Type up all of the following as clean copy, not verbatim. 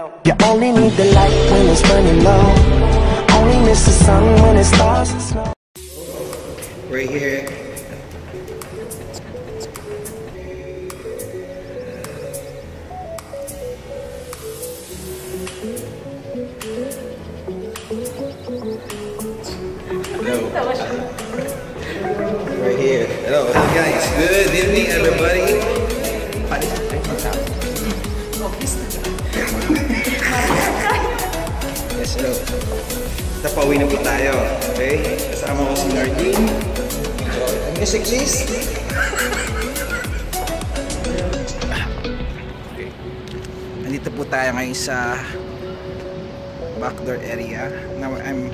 You only need the light when it's burning low. Only miss the sun when it starts to snow. Right here. Right here. Hello, guys. Good evening, everybody. Yes, hello. Napauwi na po tayo. Okay? Kasama ko si Nardine. So, music please. Okay. Nandito po tayo ngayon sa backdoor area. Now I'm...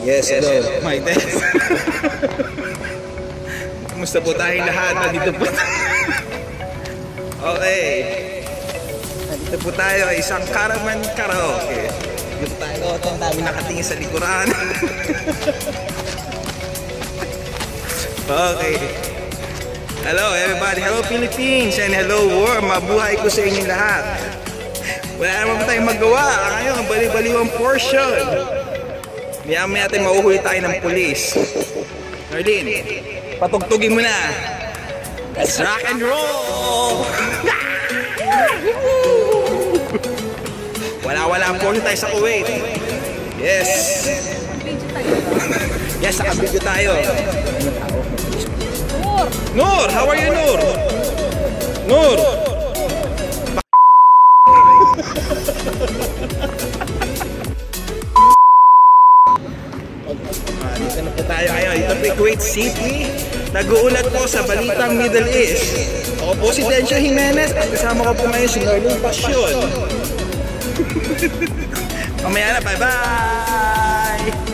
Yes, hello. My desk. Kumusta po tayong lahat? Nandito po okay. Nandito po tayo isang caravan karaoke. Dito tayo. Ang dami nakatingin sa likuran. Okay. Hello everybody. Hello Philippines. And hello world. Mabuhay ko sa inyo lahat. Wala naman po tayong magawa. Ngayon, ang bali-baliwang portion. Maya-maya tayo mauhuli tayo ng pulis. Nardine, patugtugin mo na. Let's rock and roll! Wala-wala po tayo sa Kuwait. Yes! Yes, nakabidyo tayo. Noor! How are you, Noor? Noor! Dito na po tayo ngayon. Dito po Kuwait City. Nag-uulat po sa balitang Middle East. Ako po si Dencio Jimenez at kasama ko po ngayon si Norlene Pasyon. Mamaya na, bye-bye!